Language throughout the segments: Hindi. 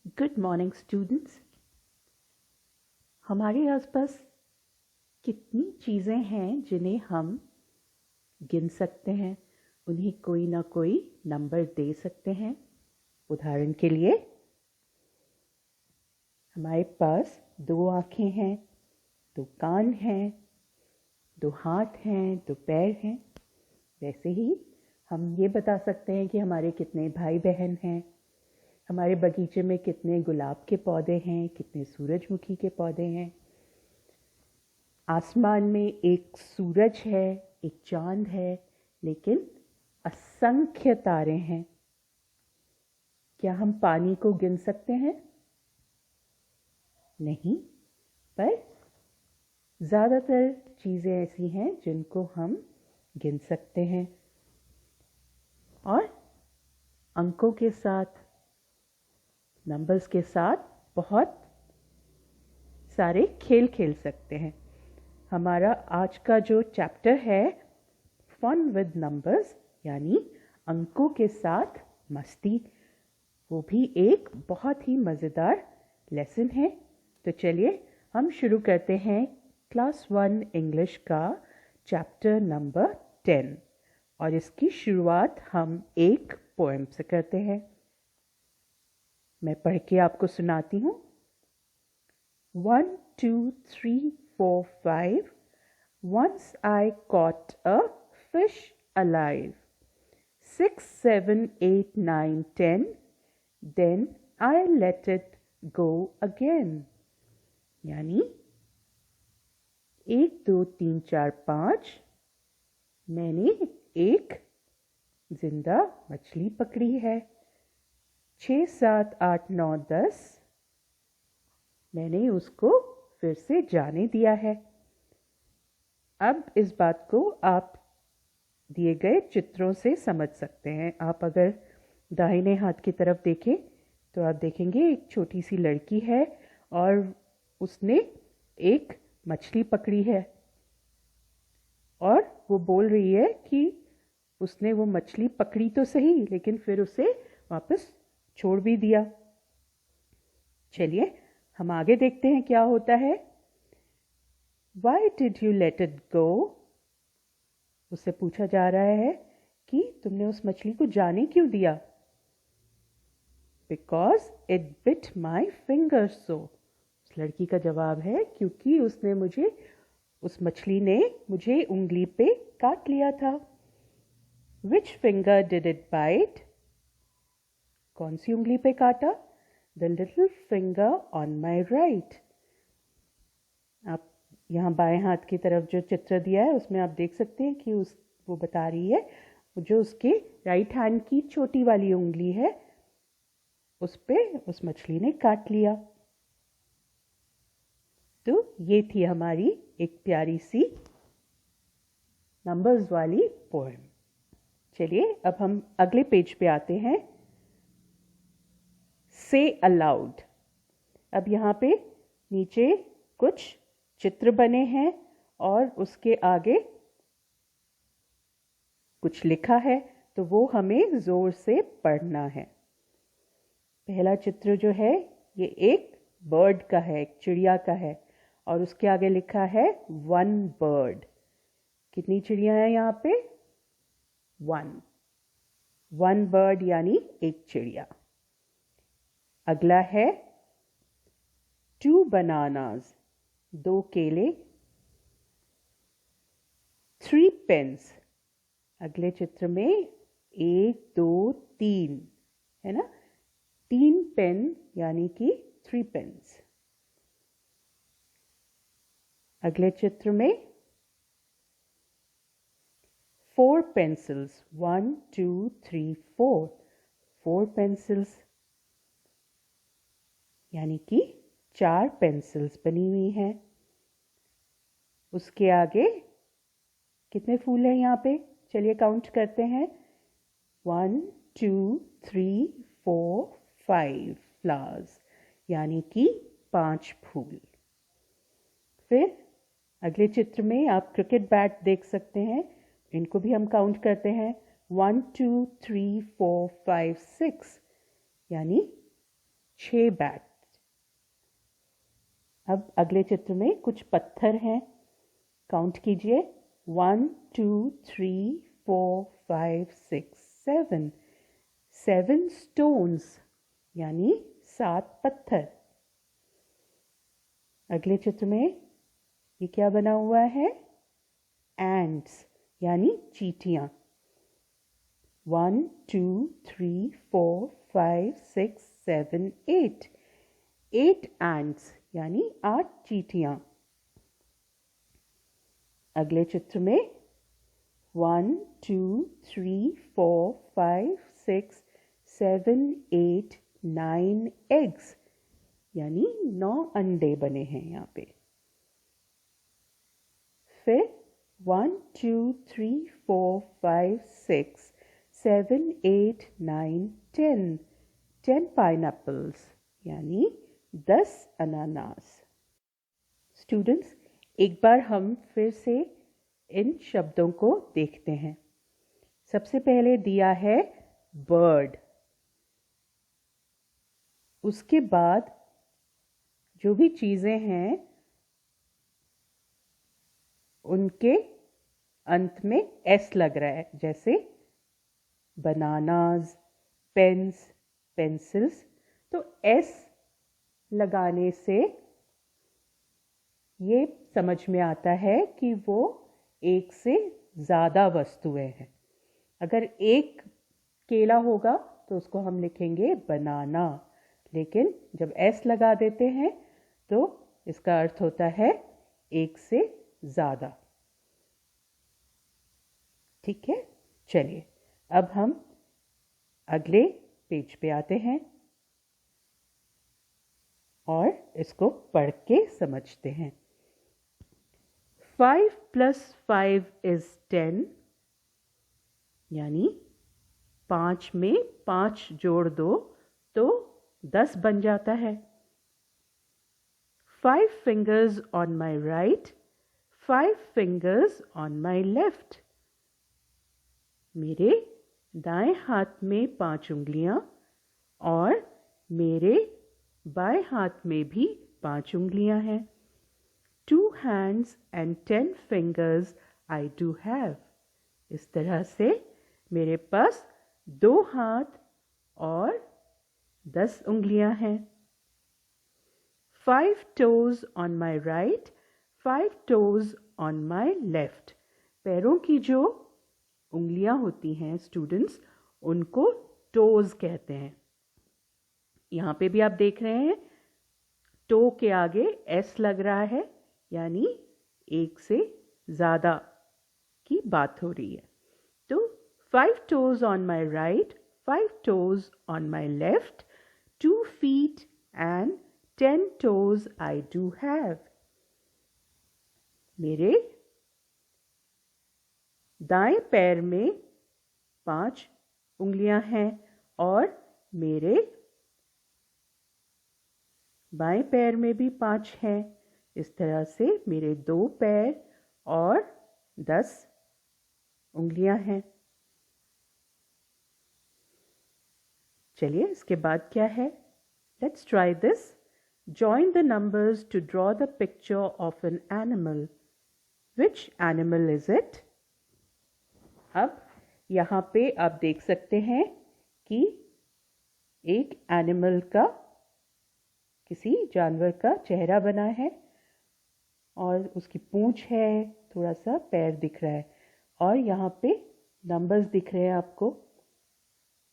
Good morning students. हमारे आसपास कितनी चीज़ें हैं जिन्हें हम गिन सकते हैं, उन्हें कोई ना कोई नंबर दे सकते हैं। उदाहरण के लिए हमारे पास 2 आँखें हैं, 2 कान हैं, 2 हाथ हैं, 2 पैर हैं। वैसे ही हम ये बता सकते हैं कि हमारे कितने भाई बहन हैं, हमारे बगीचे में कितने गुलाब के पौधे हैं, कितने सूरजमुखी के पौधे हैं। आसमान में एक सूरज है, एक चांद है, लेकिन असंख्य तारे हैं। क्या हम पानी को गिन सकते हैं? नहीं, पर ज़्यादातर चीज़ें ऐसी हैं जिनको हम गिन सकते हैं और अंकों के साथ, नंबर्स के साथ बहुत सारे खेल खेल सकते हैं। हमारा आज का जो चैप्टर है फन विद नंबर्स, यानी अंकों के साथ मस्ती, वो भी एक बहुत ही मज़ेदार लेसन है। तो चलिए हम शुरू करते हैं क्लास 1 इंग्लिश का चैप्टर नंबर 10 और इसकी शुरुआत हम एक पोएम से करते हैं। मैं पढ़ के आपको सुनाती हूँ। 1, 2, 3, 4, 5. Once I caught a fish alive. 6, 7, 8, 9, 10. Then I let it go again. यानी 1, 2, 3, 4, 5 मैंने एक जिंदा मछली पकड़ी है। 6, 7, 8, 9, 10 मैंने उसको फिर से जाने दिया है। अब इस बात को आप दिए गए चित्रों से समझ सकते हैं। आप अगर दाहिने हाथ की तरफ देखें तो आप देखेंगे एक छोटी सी लड़की है और उसने एक मछली पकड़ी है और वो बोल रही है कि उसने वो मछली पकड़ी तो सही, लेकिन फिर उसे वापस छोड़ भी दिया। चलिए हम आगे देखते हैं क्या होता है। Why did you let it go? उससे पूछा जा रहा है कि तुमने उस मछली को जाने क्यों दिया? Because it bit my finger so. उस लड़की का जवाब है क्योंकि उस मछली ने मुझे उंगली पे काट लिया था। Which finger did it bite? कौन सी उंगली पे काटा? The little finger on my right. आप यहाँ बाएं हाथ की तरफ जो चित्र दिया है उसमें आप देख सकते हैं कि वो बता रही है जो उसके राइट हैंड की छोटी वाली उंगली है उस पे उस मछली ने काट लिया। तो ये थी हमारी एक प्यारी सी नंबर्स वाली पोएम। चलिए अब हम अगले पेज पे आते हैं। से अलाउड। अब यहाँ पे नीचे कुछ चित्र बने हैं और उसके आगे कुछ लिखा है, तो वो हमें जोर से पढ़ना है। पहला चित्र जो है ये एक बर्ड का है, एक चिड़िया का है और उसके आगे लिखा है 1 बर्ड। कितनी चिड़िया हैं यहाँ पे? 1 बर्ड यानी एक चिड़िया। अगला है 2 बनानास, 2 केले। 3 पेन्स, अगले चित्र में 1, 2, 3 है ना, 3 पेन यानी कि 3 पेन्स। अगले चित्र में 4 पेंसिल्स, 1, 2, 3, 4 पेंसिल्स यानी कि 4 पेंसिल्स बनी हुई हैं। उसके आगे कितने फूल हैं यहाँ पे? चलिए काउंट करते हैं। 1, 2, 3, 4, 5 फ्लावर्स यानी कि 5 फूल। फिर अगले चित्र में आप क्रिकेट बैट देख सकते हैं, इनको भी हम काउंट करते हैं। 1, 2, 3, 4, 5, 6 यानी 6 बैट। अब अगले चित्र में कुछ पत्थर हैं, काउंट कीजिए। 1 2 3 4 5 6 7। 7 स्टोन्स यानी 7 पत्थर। अगले चित्र में ये क्या बना हुआ है? एंट्स यानी चींटियां। 1 2 3 4 5 6 7 8। 8 एंट्स यानी 8 चींटियां। अगले चित्र में 1 2 3 4 5 6 7 8 9 एग्स यानी 9 अंडे बने हैं यहाँ पे। फिर 1 2 3 4 5 6 7 8 9 10। 10 पाइनएप्पल्स यानी 10 अनानास। स्टूडेंट्स, एक बार हम फिर से इन शब्दों को देखते हैं। सबसे पहले दिया है बर्ड। उसके बाद जो भी चीज़ें हैं उनके अंत में एस लग रहा है, जैसे बनानाज, पेन्स, पेंसिल्स। तो एस लगाने से ये समझ में आता है कि वो एक से ज़्यादा वस्तुएं हैं। अगर एक केला होगा तो उसको हम लिखेंगे बनाना, लेकिन जब एस लगा देते हैं तो इसका अर्थ होता है एक से ज़्यादा। ठीक है, चलिए अब हम अगले पेज पे आते हैं और इसको पढ़ के समझते हैं। 5 + 5 = 10 यानी 5 में 5 जोड़ दो तो 10 बन जाता है। 5 fingers on my right, 5 fingers on my left। मेरे दाएं हाथ में 5 उंगलियां और मेरे बाएं हाथ में भी 5 उंगलियां हैं। 2 hands and 10 fingers I do have। इस तरह से मेरे पास 2 हाथ और 10 उंगलियां हैं। 5 toes on my right, 5 toes on my left। पैरों की जो उंगलियां होती हैं स्टूडेंट्स, उनको टोज कहते हैं। यहाँ पे भी आप देख रहे हैं टो के आगे एस लग रहा है, यानी एक से ज़्यादा की बात हो रही है। तो 5 toes on my right, 5 toes on my left, 2 feet and 10 toes I do have। मेरे दाएं पैर में 5 उंगलियां हैं और मेरे बाएं पैर में भी 5 हैं। इस तरह से मेरे 2 पैर और 10 उंगलियां हैं। चलिए इसके बाद क्या है? Let's try this. Join the numbers to draw the picture of an animal. Which animal is it? अब यहाँ पे आप देख सकते हैं कि एक एनिमल का, किसी जानवर का चेहरा बना है और उसकी पूंछ है, थोड़ा सा पैर दिख रहा है और यहाँ पे नंबर्स दिख रहे हैं आपको,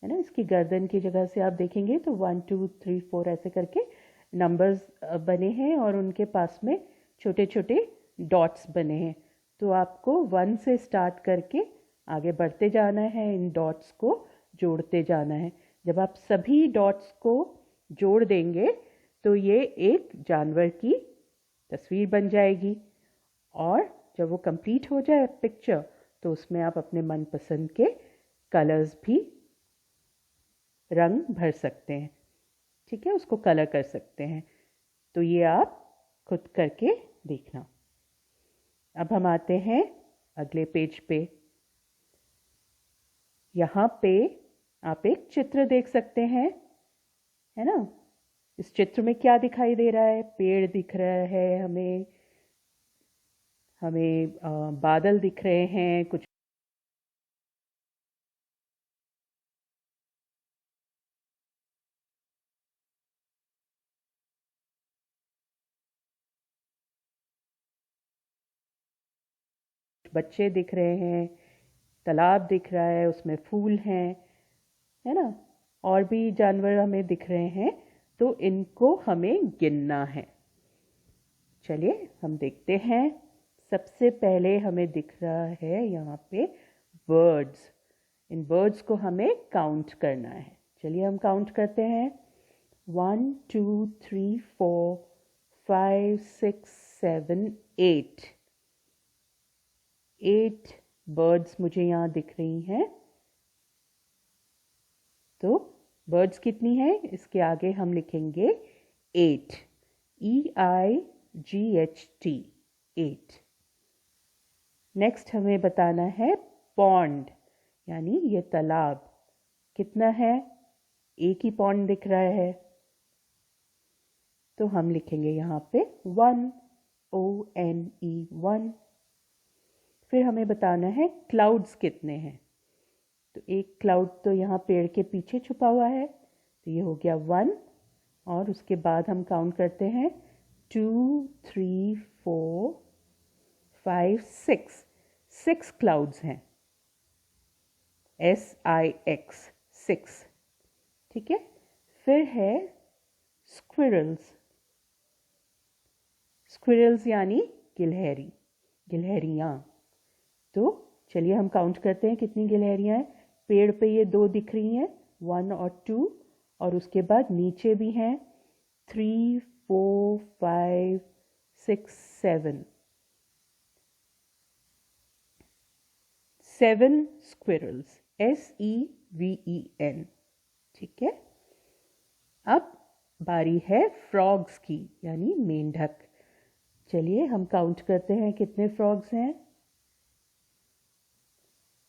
है ना। इसकी गर्दन की जगह से आप देखेंगे तो 1 2 3 4 ऐसे करके नंबर्स बने हैं और उनके पास में छोटे छोटे डॉट्स बने हैं। तो आपको 1 से स्टार्ट करके आगे बढ़ते जाना है, इन डॉट्स को जोड़ते जाना है। जब आप सभी डॉट्स को जोड़ देंगे तो ये एक जानवर की तस्वीर बन जाएगी और जब वो कंप्लीट हो जाए पिक्चर तो उसमें आप अपने मनपसंद के कलर्स भी रंग भर सकते हैं। ठीक है, उसको कलर कर सकते हैं। तो ये आप खुद करके देखना। अब हम आते हैं अगले पेज पे। यहाँ पे आप एक चित्र देख सकते हैं, है ना। इस चित्र में क्या दिखाई दे रहा है? पेड़ दिख रहा है हमें, बादल दिख रहे हैं, कुछ बच्चे दिख रहे हैं, तालाब दिख रहा है, उसमें फूल हैं, है ना, और भी जानवर हमें दिख रहे हैं। तो इनको हमें गिनना है। चलिए हम देखते हैं। सबसे पहले हमें दिख रहा है यहाँ पे बर्ड्स। इन बर्ड्स को हमें काउंट करना है। चलिए हम काउंट करते हैं। 1 2 3 4 5 6 7 8 8 बर्ड्स मुझे यहाँ दिख रही हैं। तो बर्ड्स कितनी है? इसके आगे हम लिखेंगे 8, EIGHT 8। नेक्स्ट हमें बताना है पॉन्ड, यानी ये तालाब कितना है? एक ही पॉन्ड दिख रहा है, तो हम लिखेंगे यहाँ पे 1, ONE 1। फिर हमें बताना है क्लाउड्स कितने हैं। तो एक क्लाउड तो यहाँ पेड़ के पीछे छुपा हुआ है, तो ये हो गया 1। और उसके बाद हम काउंट करते हैं 2 3 4 5 6 6 क्लाउड्स हैं, SIX 6। ठीक है। फिर है स्क्विरल्स। स्क्विरल्स यानी गिलहरियाँ। तो चलिए हम काउंट करते हैं कितनी गिलहरियाँ हैं। पेड़ पे ये 2 दिख रही हैं, 1 और 2, और उसके बाद नीचे भी हैं 3 4 5 6 7 7 स्क्विरल्स, SEVEN। ठीक है। अब बारी है फ्रॉग्स की, यानी मेंढक। चलिए हम काउंट करते हैं कितने फ्रॉग्स हैं।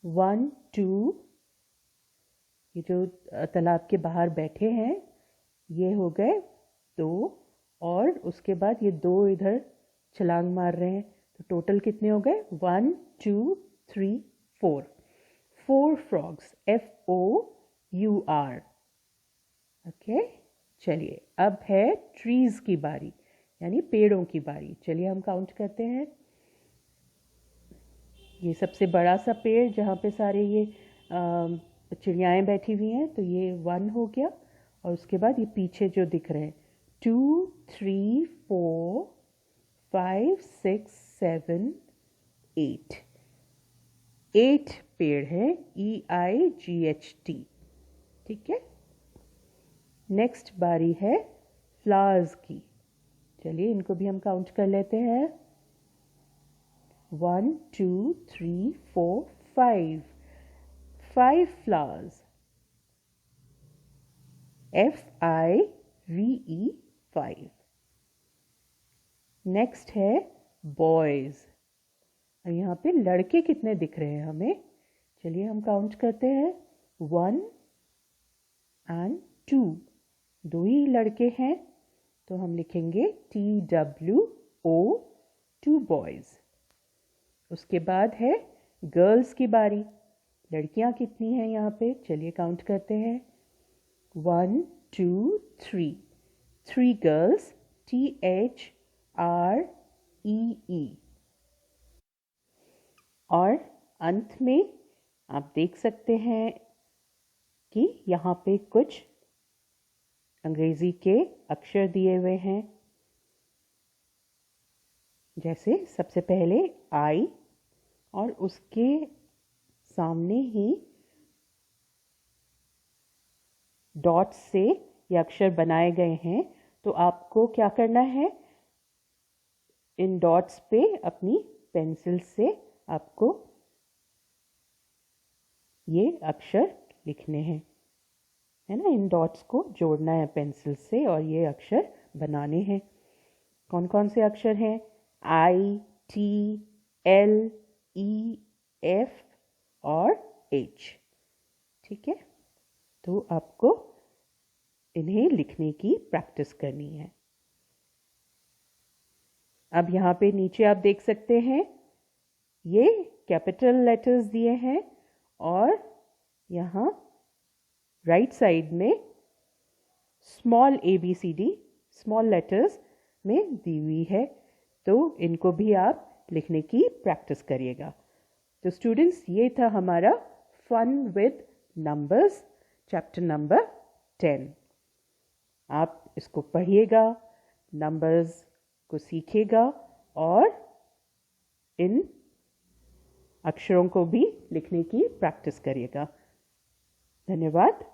1 2, ये जो तालाब के बाहर बैठे हैं ये हो गए 2, और उसके बाद ये 2 इधर छलांग मार रहे हैं, तो टोटल कितने हो गए? 1 2 3 4 4 फ्रॉग्स, FOUR। ओके। चलिए अब है ट्रीज की बारी, यानी पेड़ों की बारी। चलिए हम काउंट करते हैं। ये सबसे बड़ा सा पेड़ जहाँ पे सारे ये चिड़ियाएँ बैठी हुई हैं, तो ये 1 हो गया। और उसके बाद ये पीछे जो दिख रहे हैं 2 3 4 5 6 7 8 8 पेड़ है, EIGHT। ठीक है। नेक्स्ट बारी है फ्लावर्स की। चलिए इनको भी हम काउंट कर लेते हैं। 1 2 3 4 5 flowers, FIVE 5। नेक्स्ट है बॉयज। और यहाँ पे लड़के कितने दिख रहे हैं हमें? चलिए हम काउंट करते हैं। 1 और 2, 2 ही लड़के हैं, तो हम लिखेंगे TWO 2 बॉयज। उसके बाद है गर्ल्स की बारी। लड़कियां कितनी हैं यहाँ पे? चलिए काउंट करते हैं। 1 2 3 गर्ल्स, THREE। और अंत में आप देख सकते हैं कि यहाँ पे कुछ अंग्रेजी के अक्षर दिए हुए हैं। जैसे सबसे पहले I, और उसके सामने ही डॉट्स से ये अक्षर बनाए गए हैं। तो आपको क्या करना है? इन डॉट्स पे अपनी पेंसिल से आपको ये अक्षर लिखने हैं, है ना। इन डॉट्स को जोड़ना है पेंसिल से और ये अक्षर बनाने हैं। कौन कौन से अक्षर हैं? I, T, L, E, F और H। ठीक है। तो आपको इन्हें लिखने की प्रैक्टिस करनी है। अब यहाँ पे नीचे आप देख सकते हैं ये कैपिटल लेटर्स दिए हैं और यहाँ राइट साइड में स्मॉल ABCD स्मॉल लेटर्स में दी हुई है, तो इनको भी आप लिखने की प्रैक्टिस करिएगा। तो स्टूडेंट्स, ये था हमारा fun with numbers chapter number 10। आप इसको पढ़िएगा, नंबर्स को सीखिएगा और इन अक्षरों को भी लिखने की प्रैक्टिस करिएगा। धन्यवाद।